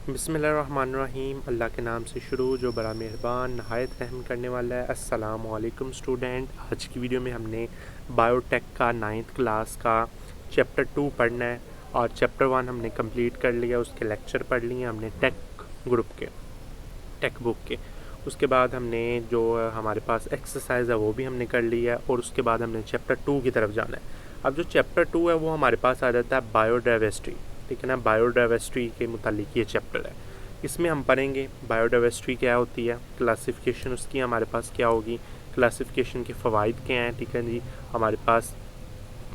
बिस्मिल्लाहिर्रहमानिर्रहीम। अल्लाह के नाम से शुरू जो बड़ा मेहरबान नहायत रहम करने वाला है। अस्सलाम वालेकुम स्टूडेंट। आज की वीडियो में हमने बायोटेक का 9th क्लास का चैप्टर 2 पढ़ना है और चैप्टर 1 हमने कंप्लीट कर लिया। उसके लेक्चर पढ़ लिए हमने टेक ग्रुप के, टेक बुक के। उसके बाद हमने जो हमारे पास एक्सरसाइज है वो भी हमने कर लिया है और उसके बाद हमने चैप्टर 2 की तरफ जाना है। अब जो चैप्टर 2 है वो हमारे पास आ जाता है बायोडाइवर्सिटी, ठीक है ना। बायोडाइवर्सिटी के मुतालिक ये चैप्टर है। इसमें हम पढ़ेंगे बायोडाइवर्सिटी क्या होती है, क्लासिफिकेशन उसकी हमारे पास क्या होगी, क्लासिफिकेशन के फ़वाइद क्या हैं, ठीक है जी। हमारे पास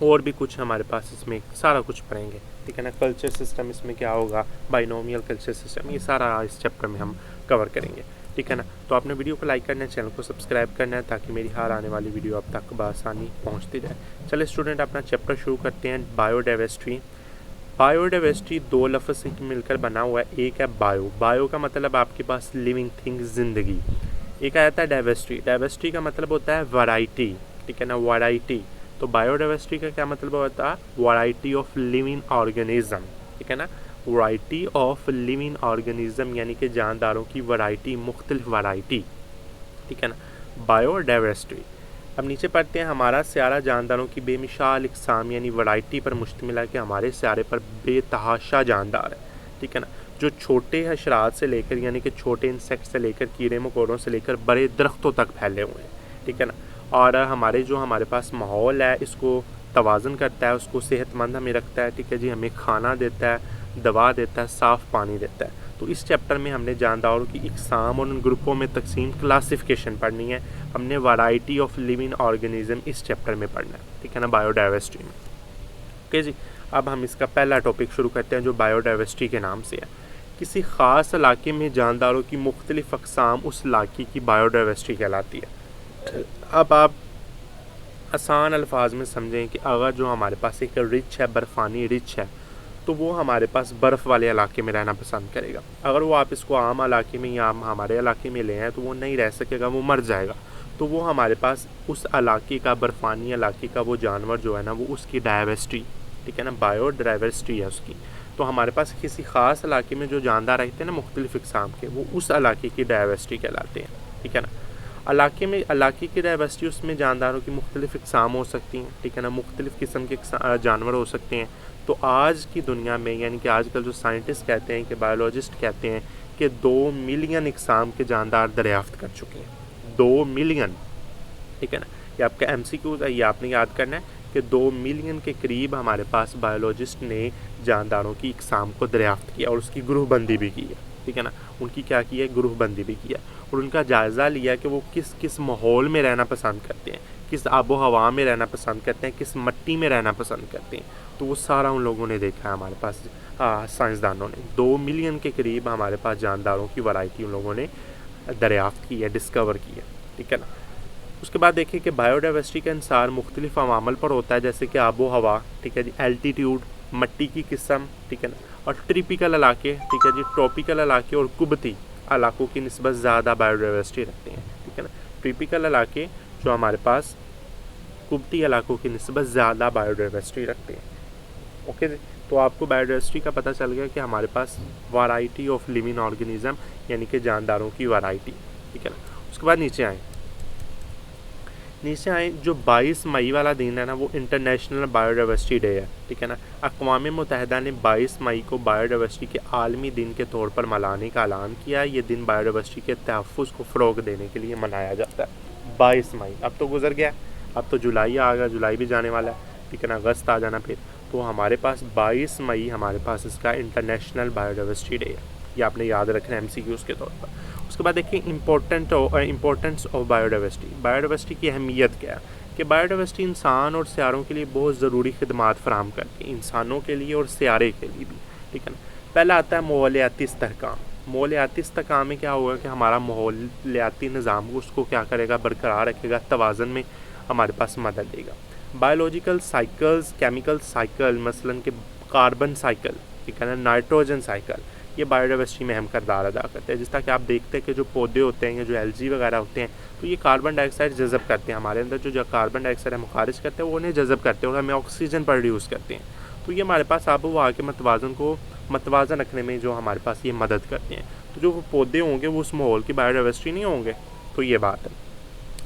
और भी कुछ हमारे पास इसमें सारा कुछ पढ़ेंगे, ठीक है ना। कल्चर सिस्टम इसमें क्या होगा, बाइनोमियल कल्चर सिस्टम, ये सारा इस चैप्टर में हम कवर करेंगे, ठीक है ना। तो आपने वीडियो को लाइक करना है, चैनल को सब्सक्राइब करना है ताकि मेरी हर आने वाली वीडियो आप तक बआसानी पहुंचती जाए। चलिए स्टूडेंट अपना चैप्टर शुरू करते हैं। बायोडाइवर्सिटी। बायोडाइवर्सिटी दो लफ्ज़ से मिलकर बना हुआ है। एक है बायो, बायो का मतलब आपके पास लिविंग थिंग, ज़िंदगी। एक आता है डाइवर्सिटी, डाइवर्सिटी का मतलब होता है वैरायटी, ठीक है ना, वैरायटी। तो बायोडाइवर्सिटी का क्या मतलब होता है, वैरायटी ऑफ लिविंग ऑर्गेनिज्म, ठीक है ना। वैरायटी ऑफ लिविंग ऑर्गेनिज्म यानी कि जानदारों की वैरायटी, मुख्तलिफ वैरायटी, ठीक है ना, बायोडाइवर्सिटी। अब नीचे पढ़ते हैं। हमारा स्यारा जानदारों की बेमिसाल इकसाम यानी वैरायटी पर मुश्तमिल है कि हमारे स्यारे पर बेतहाशा जानदार है, ठीक है ना। जो छोटे हशरात से लेकर यानी कि छोटे इंसेक्ट से लेकर कीड़े मकोड़ों से लेकर बड़े दरख्तों तक फैले हुए हैं, ठीक है ना। और हमारे पास माहौल है इसको तवाज़न करता है, उसको सेहतमंद हमें रखता है, ठीक है जी। हमें खाना देता है, दवा देता है, साफ़ पानी देता है। तो इस चैप्टर में हमने जानदारों की इकसाम और उन ग्रुपों में तकसीम, क्लासिफिकेशन पढ़नी है। हमने वैरायटी ऑफ लिविंग ऑर्गेनिज्म इस चैप्टर में पढ़ना है, ठीक है ना, बायोडाइवर्सिटी में। ओके जी। अब हम इसका पहला टॉपिक शुरू करते हैं जो बायोडाइवर्सिटी के नाम से है। किसी ख़ास इलाके में जानदारों की मुख्तलिफ अक़साम उस इलाके की बायोडाइवर्सिटी कहलाती है। अब आप आसान अल्फाज में समझें कि अगर जो हमारे पास एक रिच है, बर्फ़ानी रिच है, तो वो हमारे पास बर्फ़ वाले इलाके में रहना पसंद करेगा। अगर वो आप इसको आम इलाके में या हमारे इलाके में ले आएँ तो वो नहीं रह सकेगा, वो मर जाएगा। तो वो हमारे पास उस इलाके का, बर्फ़ानी इलाके का वो जानवर जो है ना, वो उसकी डाइवर्सिटी, ठीक है ना, बायोडाइवर्सिटी है उसकी। तो हमारे पास किसी ख़ास इलाके में जो जानदार रहते हैं ना मुख्तलिफ इक़साम के, वो उस इलाके की डाइवर्सिटी कहलाते हैं, ठीक है ना। इलाके की डाइवर्सिटी, उसमें जानदारों की मुख्तलिफ इक़साम हो सकती हैं, ठीक है ना, मुख्तलिफ किस्म के जानवर हो सकते हैं। तो आज की दुनिया में यानी कि आजकल जो साइंटिस्ट कहते हैं, कि बायोलॉजिस्ट कहते हैं कि 2 मिलियन इक़साम के जानदार दरियाफ़्त कर चुके हैं। 2 मिलियन, ठीक है ना। ये आपका MCQ है, ये आपने याद करना है कि 2 मिलियन के करीब हमारे पास बायोलॉजिस्ट ने जानदारों की इक़साम को दरियाफ़्त किया और उसकी ग्रुप बंदी भी की है, ठीक है ना। उनकी क्या की है, ग्रुप बंदी भी किया और उनका जायज़ा लिया कि वो किस किस माहौल में रहना पसंद करते हैं, किस आबो हवा में रहना पसंद करते हैं, किस मिट्टी में रहना पसंद करते हैं। तो वो सारा उन लोगों ने देखा है हमारे पास, साइंसदानों ने। 2 मिलियन के करीब हमारे पास जानदारों की वैरायटी उन लोगों ने दरियाफ़्त की है, डिस्कवर की है, ठीक है ना। उसके बाद देखिए कि बायोडाइवर्सिटी का इंसार मुख्तलिफ अवामल पर होता है, जैसे कि आबो हवा, ठीक है जी, एल्टीट्यूड, मिट्टी की किस्म, ठीक है ना, और ट्रिपिकल इलाके, ठीक है जी, ट्रॉपिकल इलाके और कुबती इलाकों की निस्बत ज़्यादा बायोडाइवर्सिटी रखते हैं, ठीक है ना। ट्रिपिकल इलाके जो हमारे पास कुबती इलाकों की निस्बत ज़्यादा बायोडाइवर्सिटी रखते हैं, ओके जी। तो आपको बायोडाइवर्सिटी का पता चल गया कि हमारे पास वैरायटी ऑफ लिविंग ऑर्गेनिज्म यानी कि जानदारों की वैरायटी, ठीक है ना। उसके बाद नीचे आए जो 22 मई वाला दिन है ना, वो इंटरनेशनल बायोडाइवर्सिटी डे है, ठीक है ना। अक़वाम मुत्तहिदा ने 22 मई को बायोडाइवर्सिटी के आलमी दिन के तौर पर मनाने का ऐलान किया। ये दिन बायोडाइवर्सिटी के तहफ़्फ़ुज़ को फ़रोग़ देने के लिए मनाया जाता है। 22 मई अब तो गुजर गया, अब तो जुलाई आ गया, जुलाई भी जाने वाला है, ठीक है ना, अगस्त आ जाना फिर। तो हमारे पास 22 मई हमारे पास इसका इंटरनेशनल बायोडाइवर्सिटी डे है, ये आपने याद रखना है MCQs के तौर पर। उसके बाद देखिए इम्पोर्टेंस ऑफ बायोडाइवर्सिटी। बायोडाइवर्सिटी की अहमियत क्या है, कि बायोडाइवर्सिटी इंसान और सियारों के लिए बहुत ज़रूरी खिदमात फराहम करती है, इंसानों के लिए और सियारे के लिए भी, ठीक है ना। पहला आता है माहौलियाती इस्तेहकाम। माहौलियाती इस्तेहकाम में क्या होगा कि हमारा माहौलियाती निज़ाम उसको क्या करेगा, बरकरार रखेगा, तवाज़न में हमारे पास मदद देगा। बायोलॉजिकल साइकिल्स, केमिकल साइकिल, मसलन के कार्बन साइकिल, ठीक है ना, नाइट्रोजन साइकिल, ये बायोडाइवर्सिटी में अहम किरदार अदा करते हैं। जिस तरह कि आप देखते हैं कि जो पौधे होते हैं या जो एल्गी वगैरह होते हैं, तो ये कार्बन डाइऑक्साइड जज़ब करते हैं, हमारे अंदर जो कार्बन डाइऑक्साइड हम खारिज करते हैं वो उन्हें जज़ब करते हैं और हमें ऑक्सीजन प्रोड्यूस करते हैं। तो ये हमारे पास आबो हवा के मतवाज़न को متوازن رکھنے میں جو ہمارے پاس یہ مدد کرتے ہیں. تو جو وہ پودے ہوں گے وہ اس ماحول کی بایو ڈائیورسٹی نہیں ہوں گے. تو یہ بات ہے.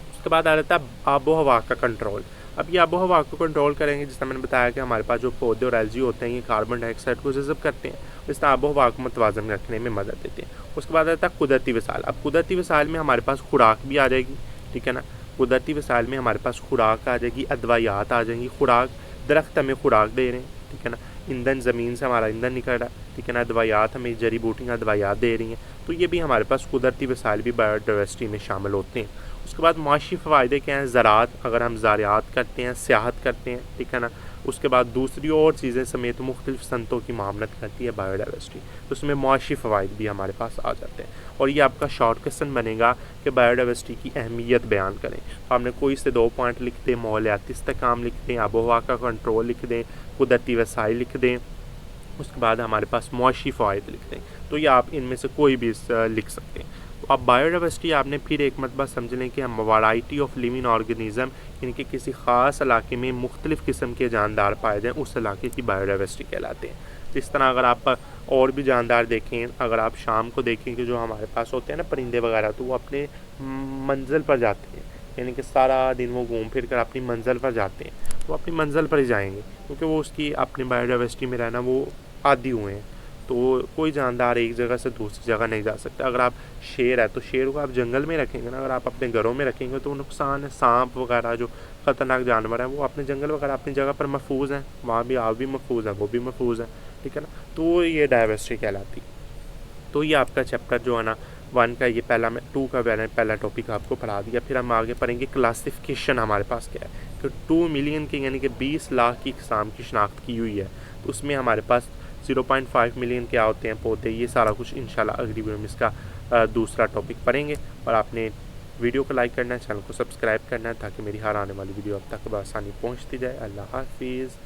اس کے بعد آ جاتا ہے آب و ہوا کا کنٹرول. اب یہ آب و ہوا کو کنٹرول کریں گے جس طرح میں نے بتایا کہ ہمارے پاس جو پودے اور الجی ہوتے ہیں یہ کاربن ڈائی آکسائڈ کو جذب کرتے ہیں, اس طرح آب و ہوا کو متوازن رکھنے میں مدد دیتے ہیں. اس کے بعد آتا ہے قدرتی وسائل. اب قدرتی وسائل میں ہمارے پاس خوراک بھی آ جائے گی, ٹھیک ہے نا. قدرتی وسائل میں ہمارے پاس خوراک آ جائے گی, ادویات آ جائیں گی. خوراک, درخت ہمیں خوراک دے رہے ہیں, ٹھیک ہے نا. ایندھن, زمین سے ہمارا ایندھن نکل رہا ہے, ٹھیک ہے نا. ادویات ہمیں جڑی بوٹیاں ادویات دے رہی ہیں. تو یہ بھی ہمارے پاس قدرتی وسائل بھی بایو ڈائیورسٹی میں شامل ہوتے ہیں. اس کے بعد معاشی فوائد کیا ہیں؟ زراعت, اگر ہم زراعت کرتے ہیں, سیاحت کرتے ہیں, ٹھیک ہے نا. اس کے بعد دوسری اور چیزیں سمیت مختلف صنعتوں کی معاونت کرتی ہے بایو ڈائیورسٹی. تو اس میں معاشی فوائد بھی ہمارے پاس آ جاتے ہیں. اور یہ آپ کا شارٹ کوسچن بنے گا کہ بایو ڈائیورسٹی کی اہمیت بیان کریں. آپ نے کوئی سے 2 پوائنٹ لکھ دیں, ماحولیاتی استحکام لکھ دیں, آب و ہوا کا کنٹرول لکھ دیں, قدرتی وسائل لکھ دیں, اس کے بعد ہمارے پاس معاشی فوائد لکھ دیں. تو یہ آپ ان میں سے کوئی بھی لکھ سکتے ہیں. تو اب بایو ڈائیورسٹی آپ نے پھر ایک مرتبہ سمجھ لیں کہ ہم ویرائٹی آف لیونگ آرگنیزم, یعنی کہ کسی خاص علاقے میں مختلف قسم کے جاندار پائے جائیں, اس علاقے کی بایو ڈائیورسٹی کہلاتے ہیں. اس طرح اگر آپ اور بھی جاندار دیکھیں, اگر آپ شام کو دیکھیں کہ جو ہمارے پاس ہوتے ہیں نا پرندے وغیرہ, تو وہ اپنے منزل پر جاتے ہیں, یعنی کہ سارا دن وہ گھوم پھر کر اپنی منزل پر جاتے ہیں. تو اپنی منزل پر ہی جائیں گے کیونکہ وہ اس کی اپنی بایو ڈائیورسٹی میں رہنا وہ عادی ہوئے ہیں. تو کوئی جاندار ایک جگہ سے دوسری جگہ نہیں جا سکتا. اگر آپ شیر ہے تو شیر کو آپ جنگل میں رکھیں گے نا, اگر آپ اپنے گھروں میں رکھیں گے تو نقصان ہے. سانپ وغیرہ جو خطرناک جانور ہیں وہ اپنے جنگل وغیرہ اپنی جگہ پر محفوظ ہیں, وہاں بھی آپ بھی محفوظ ہیں, وہ بھی محفوظ ہیں, ٹھیک ہے نا. تو یہ ڈائیورسٹی کہلاتی. تو یہ آپ کا چیپٹر جو ہے نا 1 کا, یہ پہلا میں 2 کا پہلا ٹاپک آپ کو پڑھا دیا. پھر ہم آگے پڑھیں گے کلاسیفیکیشن ہمارے پاس کیا ہے. تو 2 ملین کے یعنی کہ 20 لاکھ کی اقسام کی شناخت کی ہوئی ہے. تو اس میں ہمارے پاس 0.5 ملین کیا ہوتے ہیں پودے. یہ سارا کچھ انشاءاللہ اگلی ویڈیو میں اس کا دوسرا ٹاپک پڑھیں گے. اور آپ نے ویڈیو کو لائک کرنا ہے, چینل کو سبسکرائب کرنا ہے تاکہ میری ہر آنے والی ویڈیو اب تک بآسانی پہنچتی جائے. اللہ حافظ.